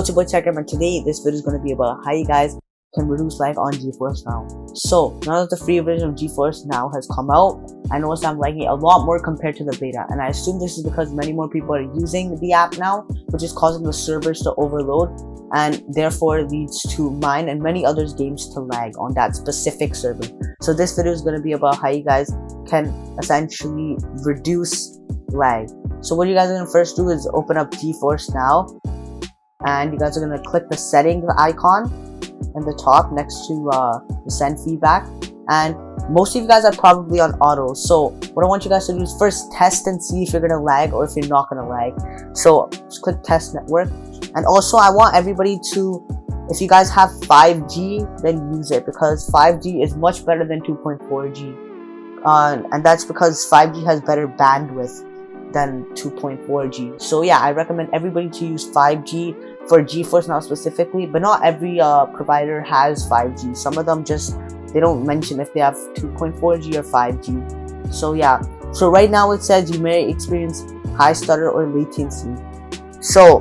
people, it's your boy Checker, and today this video is going to be about how you guys can reduce lag on GeForce Now. So now that the free version of GeForce Now has come out, I noticed I'm lagging a lot more compared to the beta, and I assume this is because many more people are using the app now, which is causing the servers to overload, and therefore leads to mine and many others games to lag on that specific server. So this video is going to be about how you guys can essentially reduce lag. So what you guys are going to first do is open up GeForce Now, and you guys are going to click the settings icon in the top next to the send feedback, and most of you guys are probably on auto. So what I want you guys to do is first test and see if you're going to lag or if you're not going to lag. So just click test network, and also I want everybody to, if you guys have 5G, then use it, because 5G is much better than 2.4G, and that's because 5G has better bandwidth than 2.4G. So yeah, I recommend everybody to use 5G for GeForce Now specifically, but not every provider has 5G. Some of them just, they don't mention if they have 2.4G or 5G. So yeah, so right now it says you may experience high stutter or latency. So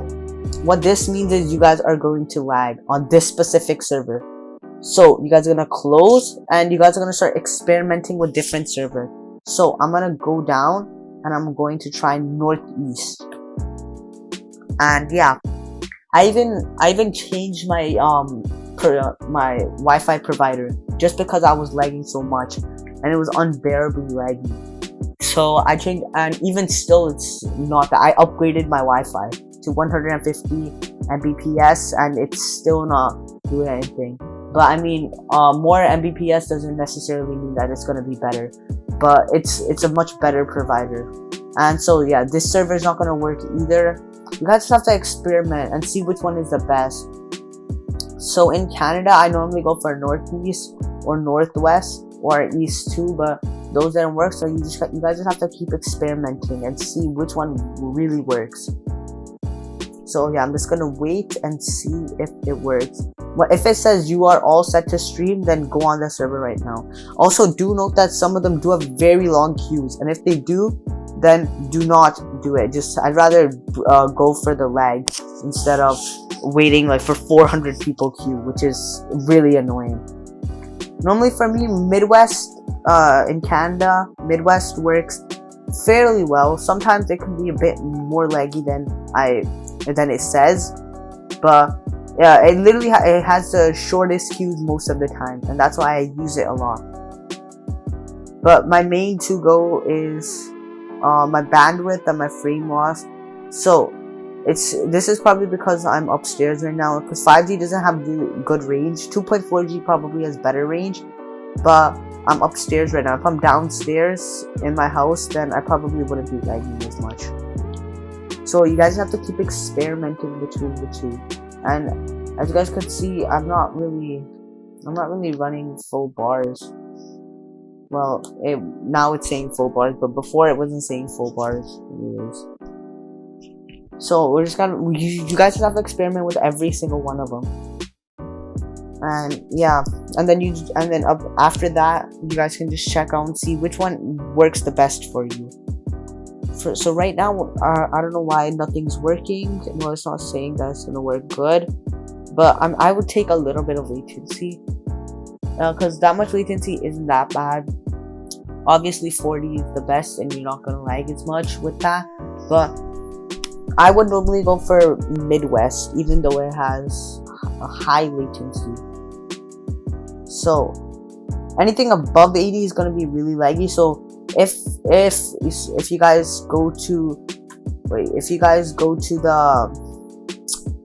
what this means is you guys are going to lag on this specific server. So you guys are gonna close, and you guys are gonna start experimenting with different servers. So I'm gonna go down, and I'm going to try northeast. And yeah, I even changed my my Wi-Fi provider just because I was lagging so much, and it was unbearably laggy. So I changed, and even still it's not that. I upgraded my Wi-Fi to 150 Mbps, and it's still not doing anything. But I mean, more Mbps doesn't necessarily mean that it's gonna be better, but it's a much better provider. And so yeah, this server is not gonna work either. You guys just have to experiment and see which one is the best. So in Canada, I normally go for northeast or northwest or east too, but those didn't work. So you guys just have to keep experimenting and see which one really works. So yeah, I'm just gonna wait and see if it works. But if it says you are all set to stream, then go on the server right now. Also, do note that some of them do have very long queues, and if they do, then do not do it. I'd rather go for the lag instead of waiting like for 400 people queue, which is really annoying. Normally for me, Midwest in Canada, Midwest works fairly well. Sometimes it can be a bit more laggy than it says, but yeah, it literally it has the shortest queues most of the time, and that's why I use it a lot. But my main to go is my bandwidth and my frame loss. So this is probably because I'm upstairs right now, because 5G doesn't have really good range. 2.4G probably has better range, but I'm upstairs right now. If I'm downstairs in my house, then I probably wouldn't be lagging as much. So you guys have to keep experimenting between the two. And as you guys can see, I'm not really running full bars. Well, now it's saying full bars, but before it wasn't saying full bars. Anyways. So we're just you guys just have to experiment with every single one of them. And yeah, and then after that, you guys can just check out and see which one works the best for you. So right now, I don't know why nothing's working. Well, it's not saying that it's gonna work good, but I would take a little bit of latency, because that much latency isn't that bad. Obviously 40 is the best, and you're not gonna lag as much with that, but I would normally go for Midwest, even though it has a high latency. So anything above 80 is gonna be really laggy. So if you guys go to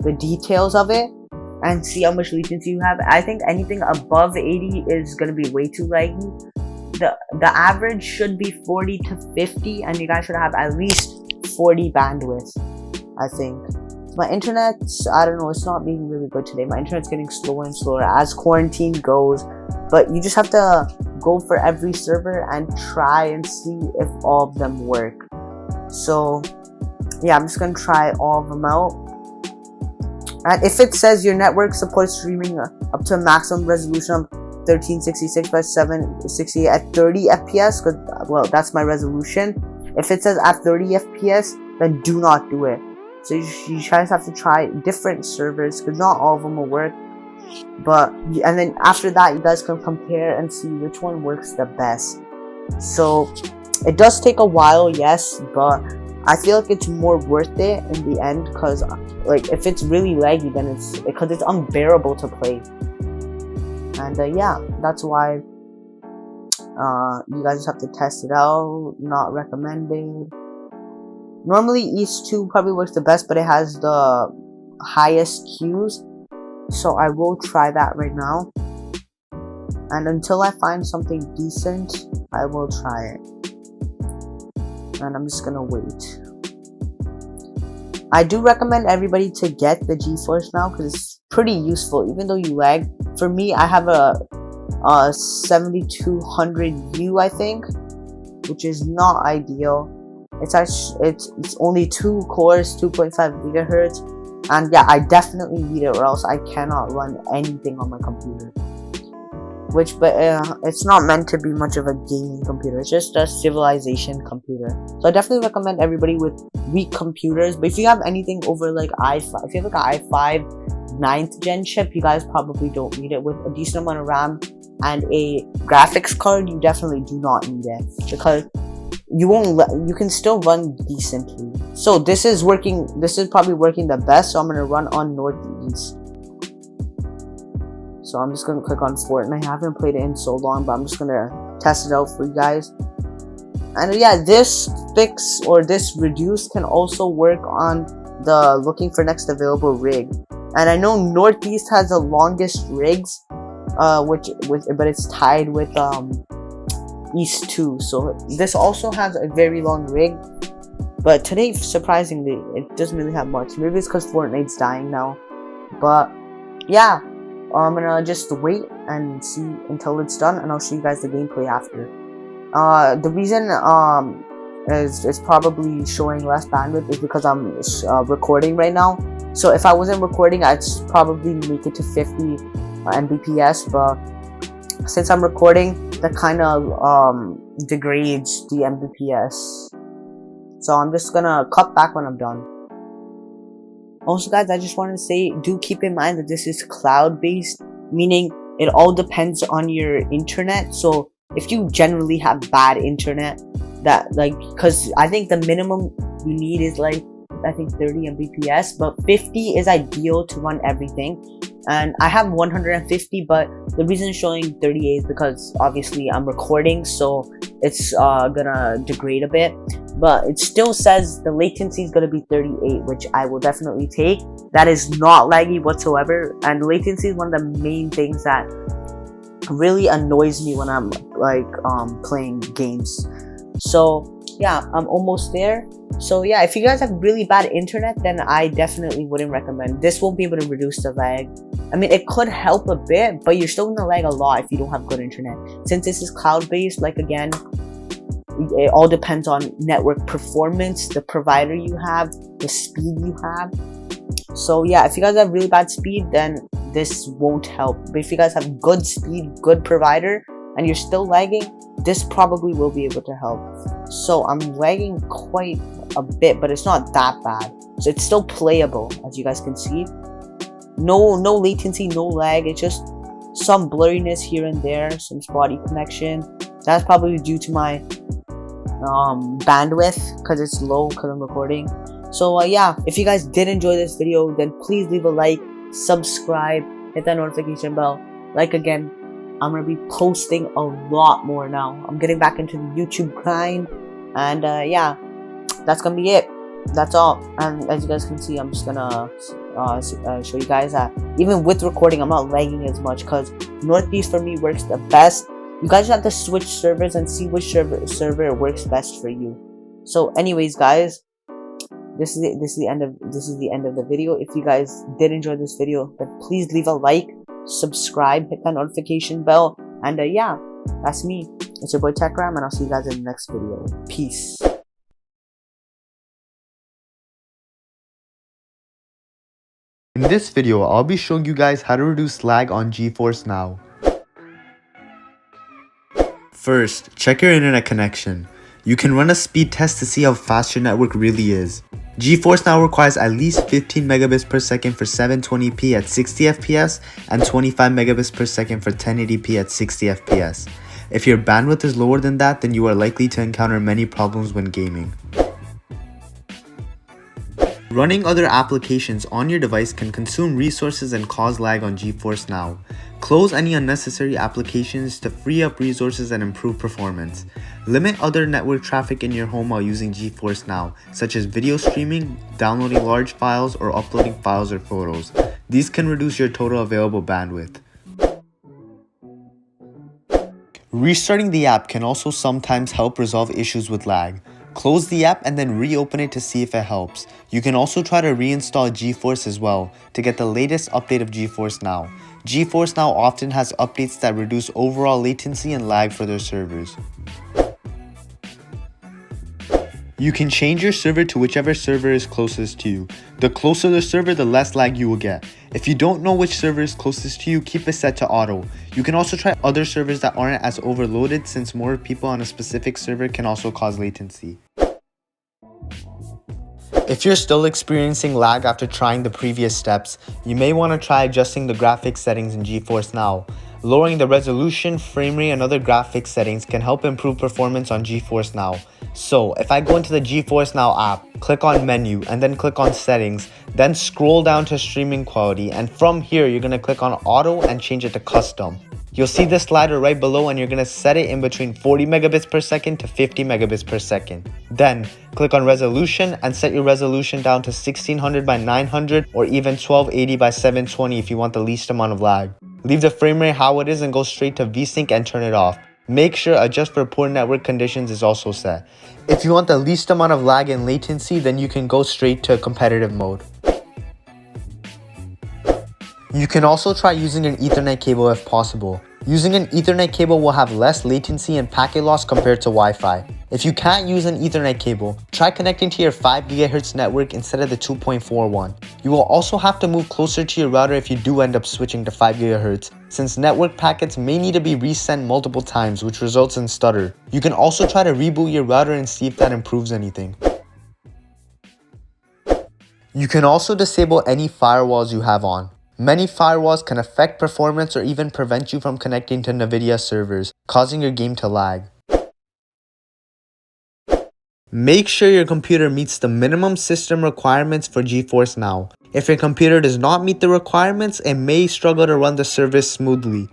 the details of it and see how much latency you have, I think anything above 80 is gonna be way too laggy. The average should be 40 to 50, and you guys should have at least 40 bandwidth, I think. My internet, I don't know, it's not being really good today. My internet's getting slower and slower as quarantine goes, but you just have to go for every server and try and see if all of them work. So yeah, I'm just gonna try all of them out. And if it says your network supports streaming up to a maximum resolution of 1366 by 760 at 30 FPS, well, that's my resolution. If it says at 30 FPS, then do not do it. So you guys have to try different servers because not all of them will work. But and then after that, you guys can compare and see which one works the best. So it does take a while, yes, but I feel like it's more worth it in the end, because like if it's really laggy, then it's because it's unbearable to play. And yeah, that's why you guys just have to test it out. Not recommended. Normally East 2 probably works the best, but it has the highest queues, so I will try that right now. And until I find something decent, I will try it. And I'm just gonna wait. I do recommend everybody to get the GeForce Now because it's pretty useful, even though you lag. For me, I have a 7200U, I think, which is not ideal. It's only 2 cores, 2.5 gigahertz, and yeah, I definitely need it, or else I cannot run anything on my computer. But it's not meant to be much of a gaming computer. It's just a civilization computer. So I definitely recommend everybody with weak computers. But if you have anything over like i5, if you have like an i5 9th gen chip, you guys probably don't need it. With a decent amount of RAM and a graphics card, you definitely do not need it, because you can still run decently. So this is probably working the best, so I'm gonna run on Northeast. So I'm just gonna click on Fortnite. I haven't played it in so long, but I'm just gonna test it out for you guys. And yeah, this fix or this reduce can also work on the looking for next available rig. And I know Northeast has the longest rigs, but it's tied with East 2. So this also has a very long rig, but today, surprisingly, it doesn't really have much. Maybe it's because Fortnite's dying now. But yeah, I'm gonna just wait and see until it's done, and I'll show you guys the gameplay after. The reason is probably showing less bandwidth is because I'm recording right now. So if I wasn't recording, I'd probably make it to 50 Mbps, but since I'm recording, that kind of degrades the Mbps. So I'm just gonna cut back when I'm done. Also guys, I just wanted to say, do keep in mind that this is cloud-based, meaning it all depends on your internet. So if you generally have bad internet, because I think the minimum you need is like, I think 30 Mbps, but 50 is ideal to run everything. And I have 150, but the reason it's showing 38 is because obviously I'm recording, so it's gonna degrade a bit. But it still says the latency is gonna be 38, which I will definitely take. That is not laggy whatsoever, and latency is one of the main things that really annoys me when I'm like playing games. So yeah, I'm almost there. So yeah, if you guys have really bad internet, then I definitely wouldn't recommend. This won't be able to reduce the lag. I mean, it could help a bit, but you're still gonna lag a lot if you don't have good internet. Since this is cloud-based, like again, it all depends on network performance, the provider you have, the speed you have. So yeah, if you guys have really bad speed, then this won't help. But if you guys have good speed, good provider, and you're still lagging, this probably will be able to help. So I'm lagging quite a bit, but it's not that bad. So it's still playable, as you guys can see. No latency, no lag. It's just some blurriness here and there, some spotty connection. That's probably due to my bandwidth, because it's low because I'm recording. So yeah, if you guys did enjoy this video, then please leave a like, subscribe, hit that notification bell. Like again, I'm gonna be posting a lot more now. I'm getting back into the YouTube grind, and yeah, that's gonna be it. That's all. And as you guys can see, I'm just gonna show you guys that even with recording, I'm not lagging as much, because Northeast for me works the best. You guys have to switch servers and see which server works best for you. So anyways guys, this is the end of the video. If you guys did enjoy this video, then please leave a like, subscribe, hit that notification bell, and yeah, that's me. It's your boy TechRam, and I'll see you guys in the next video. Peace. In this video, I'll be showing you guys how to reduce lag on GeForce NOW. First, check your internet connection. You can run a speed test to see how fast your network really is. GeForce Now requires at least 15 megabits per second for 720p at 60 fps and 25 megabits per second for 1080p at 60 fps. If your bandwidth is lower than that, then you are likely to encounter many problems when gaming. Running other applications on your device can consume resources and cause lag on GeForce Now. Close any unnecessary applications to free up resources and improve performance. Limit other network traffic in your home while using GeForce Now, such as video streaming, downloading large files, or uploading files or photos. These can reduce your total available bandwidth. Restarting the app can also sometimes help resolve issues with lag. Close the app and then reopen it to see if it helps. You can also try to reinstall GeForce as well to get the latest update of GeForce Now. GeForce Now often has updates that reduce overall latency and lag for their servers. You can change your server to whichever server is closest to you. The closer the server, the less lag you will get. If you don't know which server is closest to you, keep it set to auto. You can also try other servers that aren't as overloaded, since more people on a specific server can also cause latency. If you're still experiencing lag after trying the previous steps, you may want to try adjusting the graphics settings in GeForce Now. Lowering the resolution, frame rate, and other graphics settings can help improve performance on GeForce Now. So, if I go into the GeForce Now app, click on menu, and then click on settings, then scroll down to streaming quality, and from here you're going to click on auto and change it to custom. You'll see this slider right below, and you're going to set it in between 40 megabits per second to 50 megabits per second. Then, click on resolution and set your resolution down to 1600 by 900 or even 1280 by 720 if you want the least amount of lag. Leave the frame rate how it is and go straight to VSync and turn it off. Make sure adjust for poor network conditions is also set. If you want the least amount of lag and latency, then you can go straight to competitive mode. You can also try using an Ethernet cable if possible. Using an Ethernet cable will have less latency and packet loss compared to Wi-Fi. If you can't use an Ethernet cable, try connecting to your 5 GHz network instead of the 2.4 one. You will also have to move closer to your router if you do end up switching to 5 GHz, since network packets may need to be resent multiple times, which results in stutter. You can also try to reboot your router and see if that improves anything. You can also disable any firewalls you have on. Many firewalls can affect performance or even prevent you from connecting to NVIDIA servers, causing your game to lag. Make sure your computer meets the minimum system requirements for GeForce Now. If your computer does not meet the requirements, it may struggle to run the service smoothly.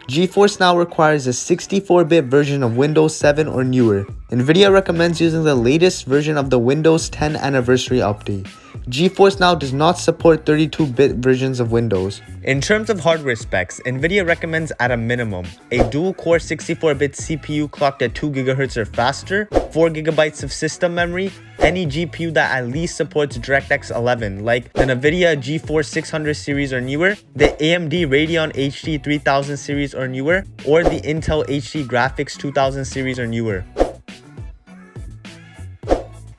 GeForce Now requires a 64-bit version of Windows 7 or newer. NVIDIA recommends using the latest version of the Windows 10 Anniversary Update. GeForce Now does not support 32-bit versions of Windows. In terms of hardware specs, NVIDIA recommends at a minimum a dual-core 64-bit CPU clocked at 2 GHz or faster, 4 GB of system memory, any GPU that at least supports DirectX 11 like the NVIDIA GeForce 600 series or newer, the AMD Radeon HD 3000 series or newer, or the Intel HD Graphics 2000 series or newer.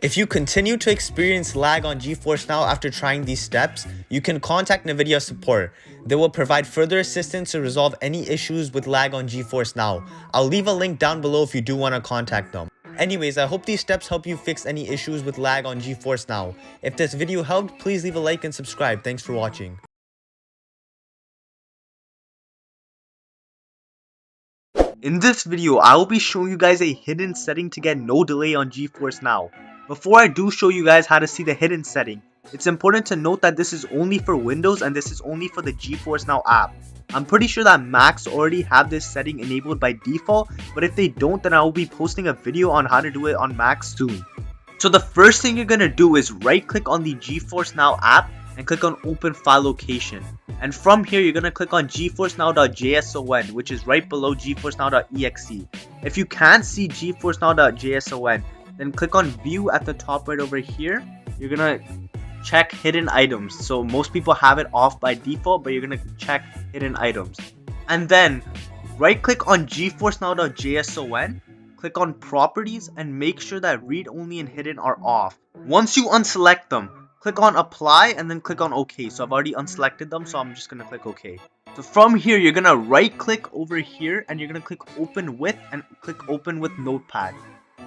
If you continue to experience lag on GeForce Now after trying these steps, you can contact NVIDIA support. They will provide further assistance to resolve any issues with lag on GeForce Now. I'll leave a link down below if you do want to contact them. Anyways, I hope these steps help you fix any issues with lag on GeForce Now. If this video helped, please leave a like and subscribe. Thanks for watching. In this video, I will be showing you guys a hidden setting to get no delay on GeForce Now. Before I do show you guys how to see the hidden setting, it's important to note that this is only for Windows and this is only for the GeForce Now app. I'm pretty sure that Macs already have this setting enabled by default, but if they don't, then I will be posting a video on how to do it on Macs soon. So the first thing you're going to do is right click on the GeForce Now app and click on open file location. And from here, you're going to click on GeForceNow.json, which is right below GeForceNow.exe. If you can't see GeForceNow.json, then click on view at the top right over here. You're going to check hidden items. So most people have it off by default, but you're going to check hidden items. And then right click on GeForceNow.json, click on properties and make sure that read only and hidden are off. Once you unselect them, click on apply and then click on OK. So I've already unselected them, so I'm just going to click OK. So from here, you're going to right click over here and you're going to click open with and click open with notepad.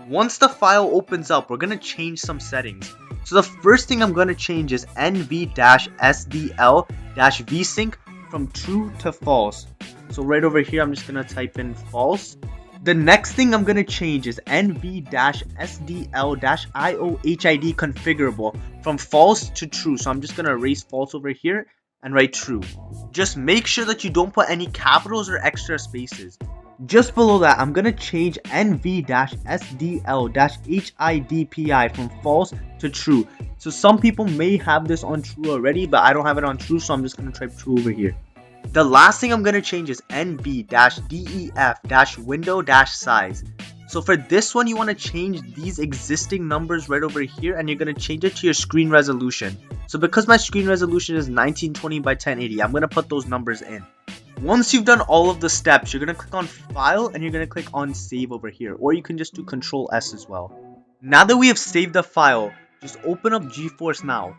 Once the file opens up, we're going to change some settings. So the first thing I'm going to change is NV-SDL-VSync from true to false. So right over here, I'm just going to type in false. The next thing I'm going to change is NV-SDL-IOHID configurable from false to true. So I'm just going to erase false over here and write true. Just make sure that you don't put any capitals or extra spaces. Just below that, I'm going to change NV-SDL-HIDPI from false to true. So some people may have this on true already, but I don't have it on true, so I'm just going to type true over here. The last thing I'm going to change is NB-DEF-window-size. So for this one, you want to change these existing numbers right over here, and you're going to change it to your screen resolution. So because my screen resolution is 1920 by 1080, I'm going to put those numbers in. Once you've done all of the steps, you're going to click on File and you're going to click on Save over here, or you can just do Control S as well. Now that we have saved the file, just open up GeForce Now.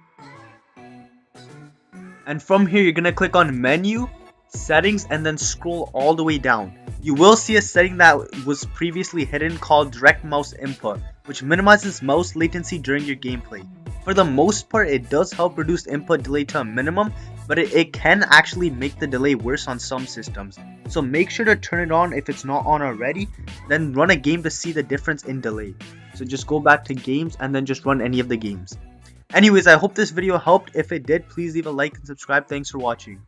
And from here, you're going to click on Menu, Settings, and then scroll all the way down. You will see a setting that was previously hidden called Direct Mouse Input, which minimizes mouse latency during your gameplay. For the most part, it does help reduce input delay to a minimum, but it can actually make the delay worse on some systems. So make sure to turn it on if it's not on already, then run a game to see the difference in delay. So just go back to games and then just run any of the games. Anyways, I hope this video helped. If it did, please leave a like and subscribe. Thanks for watching.